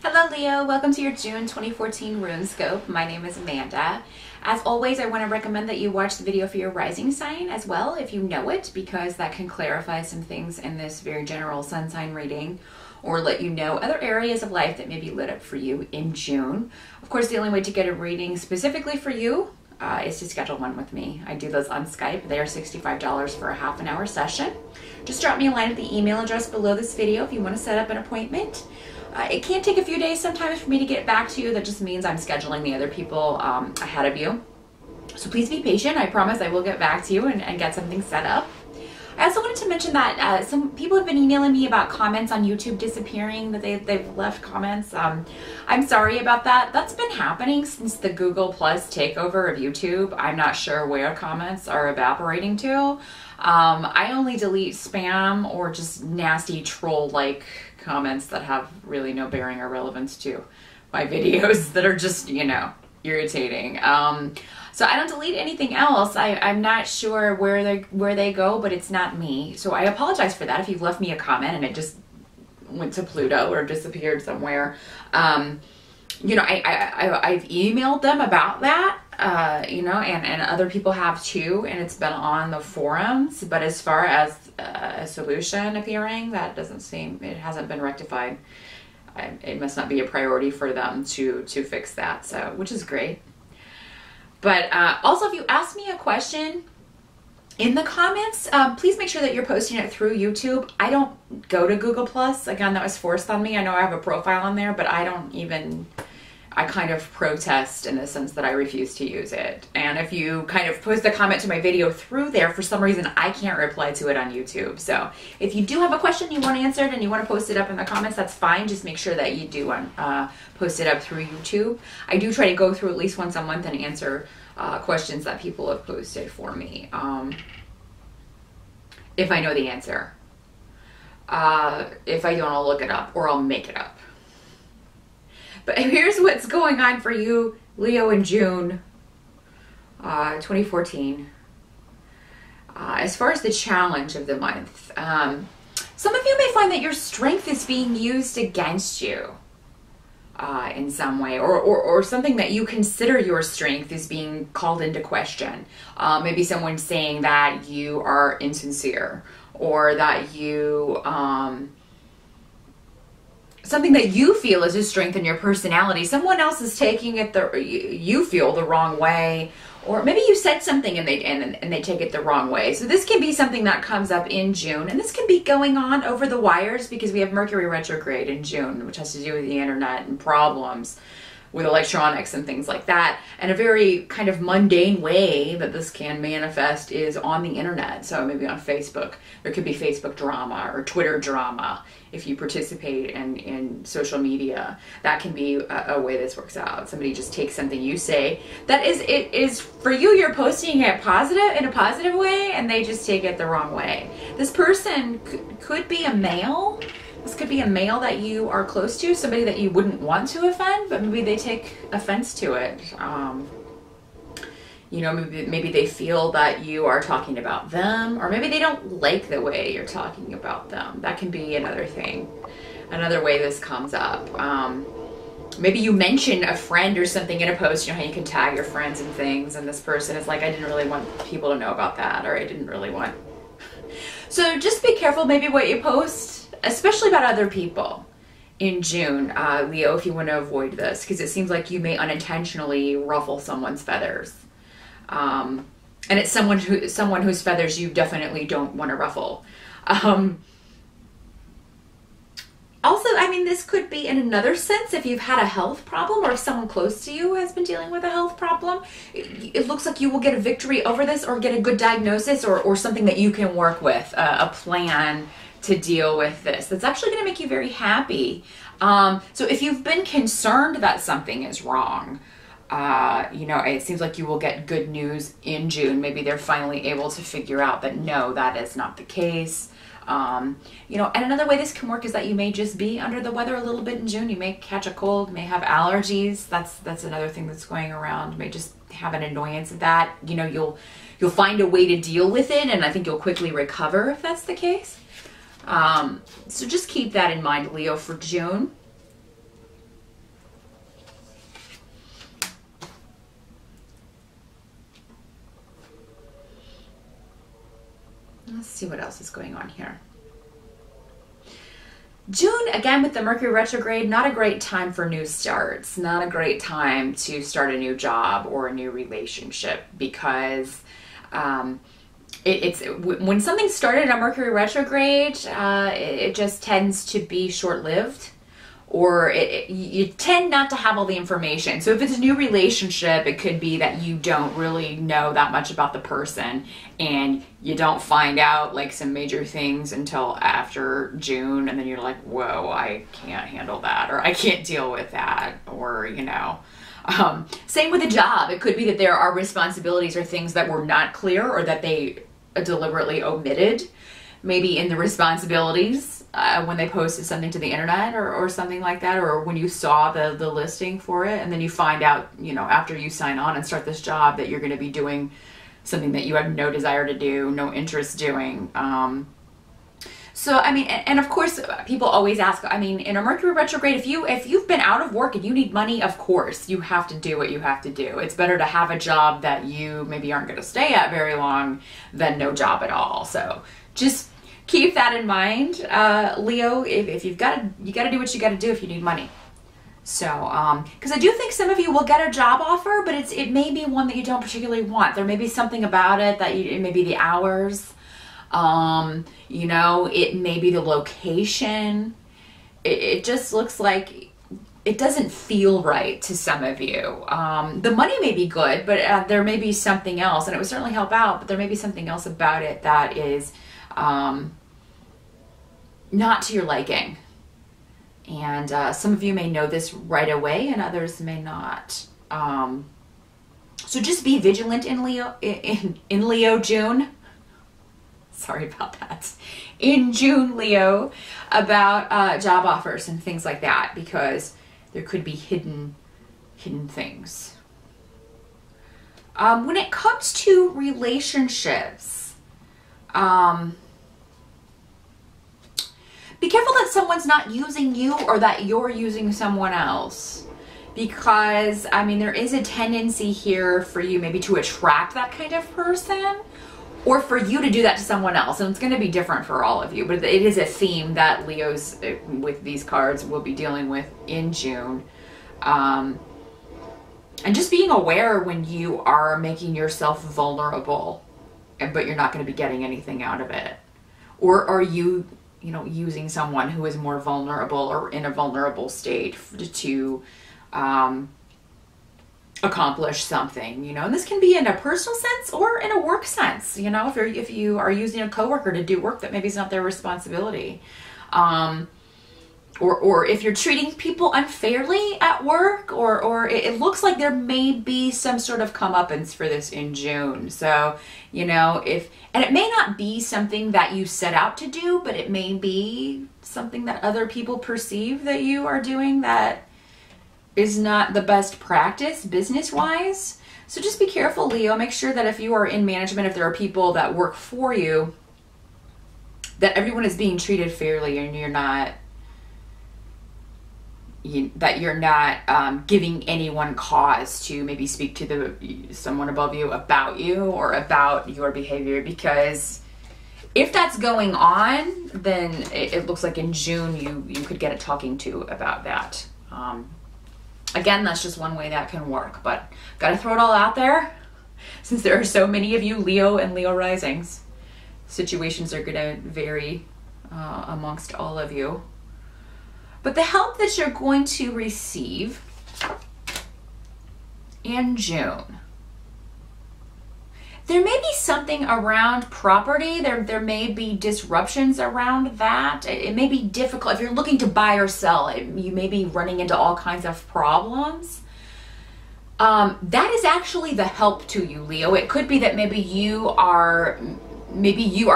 Hello Leo, welcome to your June 2014 Runescope. My name is Amanda. As always, I want to recommend that you watch the video for your rising sign as well if you know it, because that can clarify some things in this very general sun sign reading or let you know other areas of life that may be lit up for you in June. Of course, the only way to get a reading specifically for you is to schedule one with me. I do those on Skype. They are $65 for a half an hour session. Just drop me a line at the email address below this video if you want to set up an appointment. It can take a few days sometimes for me to get back to you. That just means I'm scheduling the other people ahead of you. So please be patient. I promise I will get back to you and get something set up. I also wanted to mention that some people have been emailing me about comments on YouTube disappearing, that they've left comments. I'm sorry about that. That's been happening since the Google Plus takeover of YouTube. I'm not sure where comments are evaporating to. I only delete spam or just nasty troll-like comments that have really no bearing or relevance to my videos that are just, you know, irritating. So I don't delete anything else. I'm not sure where they go, but it's not me. So I apologize for that if you've left me a comment and it just went to Pluto or disappeared somewhere. You know, I've emailed them about that, you know, and other people have too, and it's been on the forums. But as far as a solution appearing, that doesn't seem, it hasn't been rectified. It must not be a priority for them to fix that, so, which is great. But also, if you ask me a question in the comments, please make sure that you're posting it through YouTube. I don't go to Google Plus. Again, that was forced on me. I know I have a profile on there, but I don't even, I kind of protest in the sense that I refuse to use it. And if you kind of post a comment to my video through there, for some reason, I can't reply to it on YouTube. So if you do have a question you want answered and you want to post it up in the comments, that's fine. Just make sure that you do post it up through YouTube. I do try to go through at least once a month and answer questions that people have posted for me, if I know the answer. If I don't, I'll look it up or I'll make it up. But here's what's going on for you, Leo, in June 2014. As far as the challenge of the month, some of you may find that your strength is being used against you in some way, or something that you consider your strength is being called into question. Maybe someone's saying that you are insincere, or that you something that you feel is a strength in your personality, someone else is taking it you feel the wrong way, or maybe you said something and they take it the wrong way. So this can be something that comes up in June, and this can be going on over the wires because we have Mercury retrograde in June, which has to do with the internet and problems with electronics and things like that. And a very kind of mundane way that this can manifest is on the internet. So maybe on Facebook, there could be Facebook drama or Twitter drama. If you participate in social media, that can be a way this works out. Somebody just takes something you say that is for you, you're posting it in a positive way, and they just take it the wrong way. This person could be a male. This could be a male that you are close to, somebody that you wouldn't want to offend, but maybe they take offense to it. You know, maybe they feel that you are talking about them, or maybe they don't like the way you're talking about them. That can be another thing, another way this comes up. Maybe you mention a friend or something in a post, you know how you can tag your friends and things, and this person is like, I didn't really want people to know about that, or I didn't really want. So just be careful maybe what you post, especially about other people in June, Leo, if you want to avoid this, because it seems like you may unintentionally ruffle someone's feathers. And it's someone whose feathers you definitely don't want to ruffle. Also, I mean, this could be in another sense if you've had a health problem, or if someone close to you has been dealing with a health problem. It looks like you will get a victory over this, or get a good diagnosis, or something that you can work with, a plan to deal with this. That's actually going to make you very happy. So if you've been concerned that something is wrong, you know, it seems like you will get good news in June. Maybe they're finally able to figure out that no, that is not the case. You know, and another way this can work is that you may just be under the weather a little bit in June. You may catch a cold, may have allergies. That's another thing that's going around. You may just have an annoyance of that. You know, you'll find a way to deal with it, and I think you'll quickly recover if that's the case. So just keep that in mind, Leo, for June. see what else is going on here. June, again, with the Mercury retrograde, not a great time for new starts, not a great time to start a new job or a new relationship, because when something started on Mercury retrograde, it just tends to be short-lived, or you tend not to have all the information. So if it's a new relationship, it could be that you don't really know that much about the person, and you don't find out like some major things until after June, and then you're like, whoa, I can't handle that, or I can't deal with that, or, you know. Same with a job. It could be that there are responsibilities or things that were not clear, or that they deliberately omitted, maybe in the responsibilities when they posted something to the internet, or something like that, or when you saw the listing for it, and then you find out, you know, after you sign on and start this job, that you're going to be doing something that you have no desire to do, no interest doing. So, I mean, and of course, people always ask, I mean, in a Mercury retrograde, if you've been out of work and you need money, of course, you have to do what you have to do. It's better to have a job that you maybe aren't going to stay at very long than no job at all. So just keep that in mind, Leo. If you got to do what you got to do if you need money. So, because I do think some of you will get a job offer, but it may be one that you don't particularly want. There may be something about it that it may be the hours. You know, it may be the location. It just looks like it doesn't feel right to some of you. The money may be good, but there may be something else, and it would certainly help out, but there may be something else about it that is not to your liking. And some of you may know this right away, and others may not. So just be vigilant in Leo June. Sorry about that. In June, Leo, about job offers and things like that, because there could be hidden things. When it comes to relationships, be careful that someone's not using you, or that you're using someone else. Because, I mean, there is a tendency here for you maybe to attract that kind of person, or for you to do that to someone else. And it's going to be different for all of you, but it is a theme that Leos with these cards will be dealing with in June. And just being aware when you are making yourself vulnerable, but you're not going to be getting anything out of it. Or are you know, using someone who is more vulnerable or in a vulnerable state to accomplish something, you know. And this can be in a personal sense or in a work sense, you know, if you are using a coworker to do work that maybe is not their responsibility, or if you're treating people unfairly at work, or it looks like there may be some sort of comeuppance for this in June. So, you know, and it may not be something that you set out to do, but it may be something that other people perceive that you are doing that is not the best practice business-wise. So just be careful, Leo. Make sure that if you are in management, if there are people that work for you, that everyone is being treated fairly, and you're not giving anyone cause to maybe speak to someone above you about you or about your behavior. Because if that's going on, then it looks like in June you could get a talking to about that. Again, that's just one way that can work, but gotta throw it all out there. Since there are so many of you Leo and Leo risings, situations are gonna vary amongst all of you. But the help that you're going to receive in June, there may be something around property. There may be disruptions around that. It may be difficult. If you're looking to buy or sell, you may be running into all kinds of problems. That is actually the help to you, Leo. It could be that maybe you are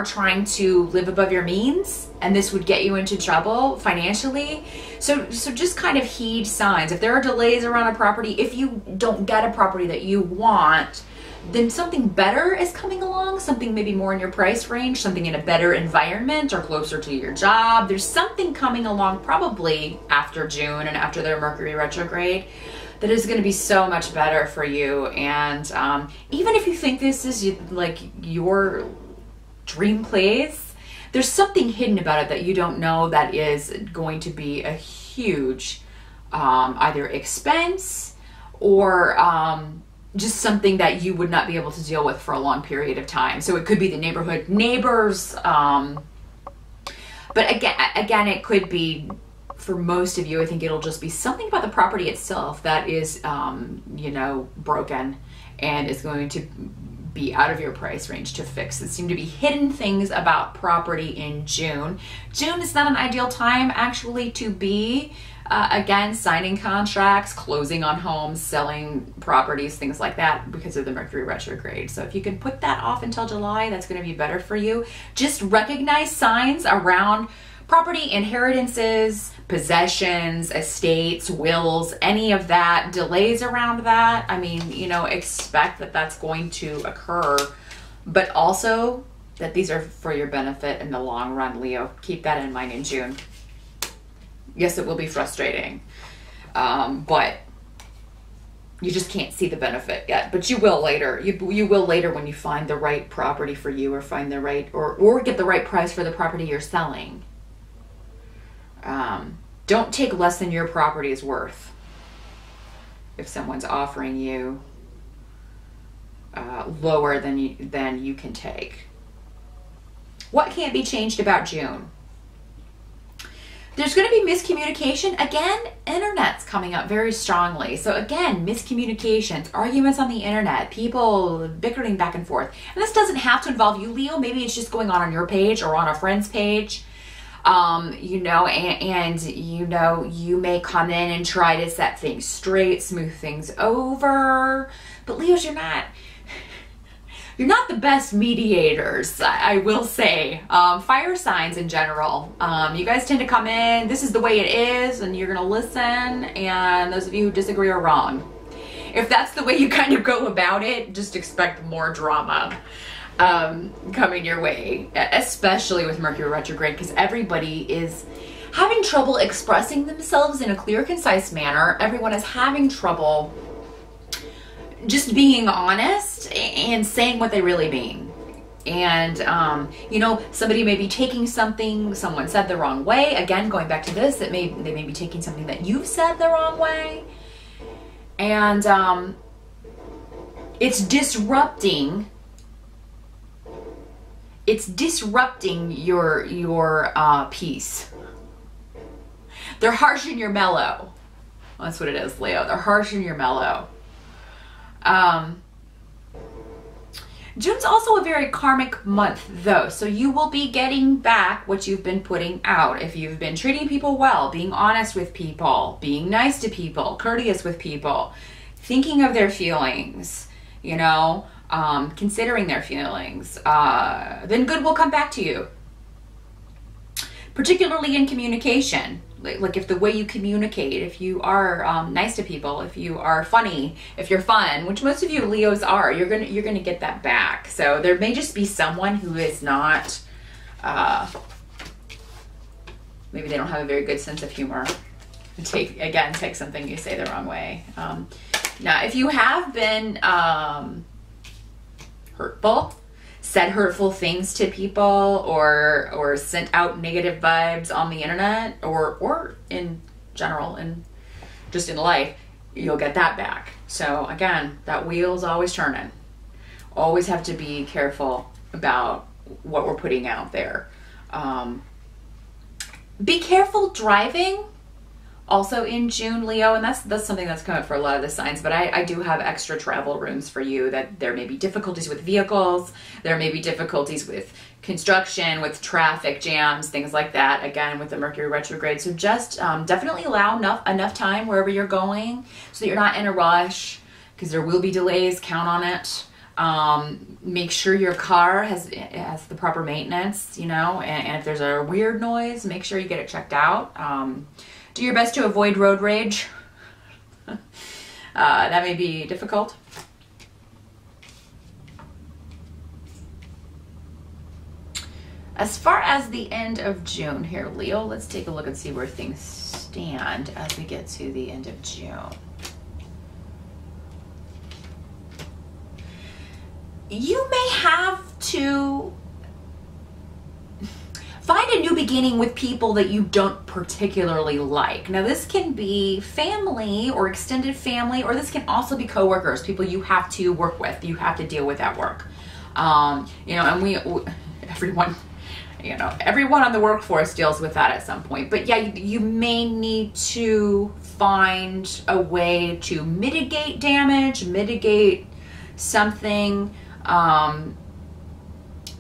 trying to live above your means, and this would get you into trouble financially. So just kind of heed signs. If there are delays around a property, if you don't get a property that you want, then something better is coming along, something maybe more in your price range, something in a better environment or closer to your job. There's something coming along probably after June and after their Mercury retrograde that is going to be so much better for you. And even if you think this is like your dream place, there's something hidden about it that you don't know that is going to be a huge either expense or just something that you would not be able to deal with for a long period of time. So it could be the neighborhood neighbors, but again, it could be, for most of you, I think it'll just be something about the property itself that is, you know, broken and is going to be out of your price range to fix. There seem to be hidden things about property in June. June is not an ideal time actually to be, again, signing contracts, closing on homes, selling properties, things like that, because of the Mercury retrograde. So if you can put that off until July, that's going to be better for you. Just recognize signs around property, inheritances, possessions, estates, wills, any of that, delays around that. I mean, you know, expect that that's going to occur, but also that these are for your benefit in the long run, Leo. Keep that in mind in June. Yes, it will be frustrating, but you just can't see the benefit yet, but you will later. You will later when you find the right property for you, or find the right, or get the right price for the property you're selling. Don't take less than your property is worth. If someone's offering you lower than you can take. What can't be changed about June? There's going to be miscommunication. Again, internet's coming up very strongly. So again, miscommunications, arguments on the internet, people bickering back and forth. And this doesn't have to involve you, Leo. Maybe it's just going on your page or on a friend's page. You know, and you know, you may come in and try to set things straight, smooth things over. But Leos, you're not the best mediators, I will say. Fire signs in general, you guys tend to come in, this is the way it is, and you're gonna listen, and those of you who disagree are wrong. If that's the way you kind of go about it, just expect more drama coming your way, especially with Mercury retrograde, because everybody is having trouble expressing themselves in a clear, concise manner. Everyone is having trouble just being honest and saying what they really mean. And, you know, somebody may be taking something someone said the wrong way. Again, going back to this, they may be taking something that you've said the wrong way. And it's disrupting your peace. They're harsh and you're mellow. That's what it is, Leo. They're harsh and you're mellow. June's also a very karmic month though, so you will be getting back what you've been putting out. If you've been treating people well, being honest with people, being nice to people, courteous with people, thinking of their feelings, you know, considering their feelings, then good will come back to you. Particularly in communication. Like if the way you communicate, if you are nice to people, if you are funny, if you're fun, which most of you Leos are, you're gonna get that back. So there may just be someone who is not, maybe they don't have a very good sense of humor. Take something you say the wrong way. Now, if you have been hurtful, said hurtful things to people, or sent out negative vibes on the internet, or in general, and just in life, you'll get that back. So again, that wheel's always turning. Always have to be careful about what we're putting out there. Be careful driving. Also in June, Leo, and that's something that's come up for a lot of the signs, but I do have extra travel runes for you, that there may be difficulties with vehicles, there may be difficulties with construction, with traffic jams, things like that, again, with the Mercury retrograde. So just definitely allow enough time wherever you're going so that you're not in a rush, because there will be delays, count on it. Make sure your car has the proper maintenance, you know, and if there's a weird noise, make sure you get it checked out. Do your best to avoid road rage. That may be difficult. As far as the end of June here, Leo, let's take a look and see where things stand as we get to the end of June. You may have to Find a new beginning with people that you don't particularly like. Now, this can be family or extended family, or this can also be coworkers, people you have to work with, you have to deal with at work. You know, and everyone on the workforce deals with that at some point. But yeah, you may need to find a way to mitigate damage, mitigate something,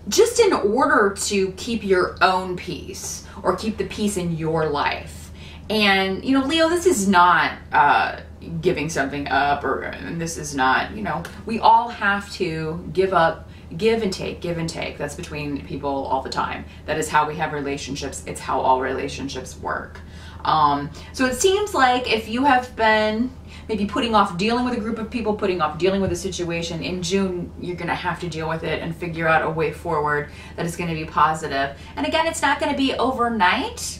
just in order to keep your own peace or keep the peace in your life. And, you know, Leo, this is not giving something up, and this is not, you know, we all have to give up, give and take, give and take. That's between people all the time. That is how we have relationships. It's how all relationships work. So it seems like if you have been maybe putting off dealing with a group of people, putting off dealing with a situation, in June, you're going to have to deal with it and figure out a way forward that is going to be positive. And again, it's not going to be overnight,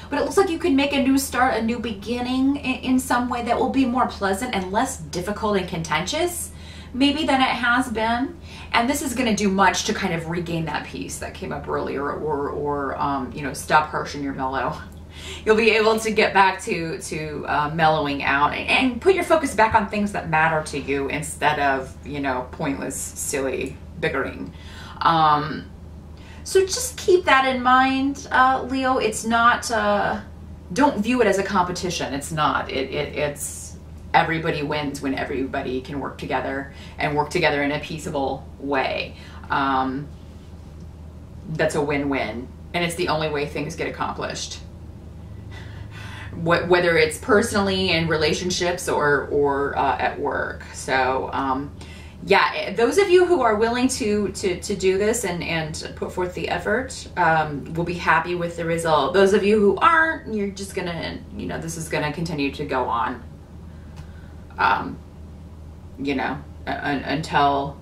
but it looks like you can make a new start, a new beginning in some way that will be more pleasant and less difficult and contentious maybe than it has been. And this is going to do much to kind of regain that peace that came up earlier, or you know, stop harshing your mellow. You'll be able to get back to mellowing out and put your focus back on things that matter to you instead of, you know, pointless, silly bickering. So just keep that in mind, Leo. It's not, don't view it as a competition. It's not. It's everybody wins when everybody can work together and work together in a peaceable way. That's a win-win, and it's the only way things get accomplished. Whether it's personally in relationships or at work. So yeah, those of you who are willing to do this and put forth the effort will be happy with the result. Those of you who aren't, you're just gonna, you know, this is gonna continue to go on, you know, until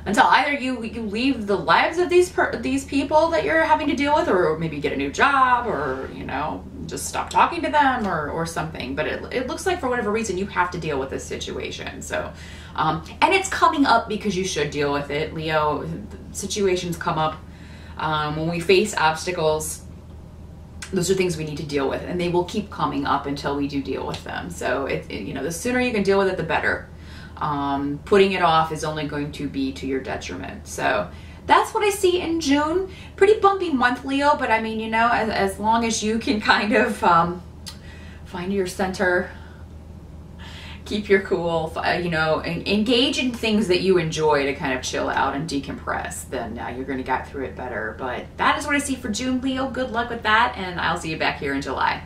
either you leave the lives of these people that you're having to deal with, or maybe get a new job, or, you know, just stop talking to them, or something. But it looks like for whatever reason you have to deal with this situation. So and it's coming up because you should deal with it, Leo. Situations come up when we face obstacles. Those are things we need to deal with, and they will keep coming up until we do deal with them. So you know, the sooner you can deal with it, the better. Putting it off is only going to be to your detriment. So that's what I see in June. Pretty bumpy month, Leo, but I mean, you know, as long as you can kind of find your center, keep your cool, you know, engage in things that you enjoy to kind of chill out and decompress, then you're going to get through it better. But that is what I see for June, Leo. Good luck with that, and I'll see you back here in July.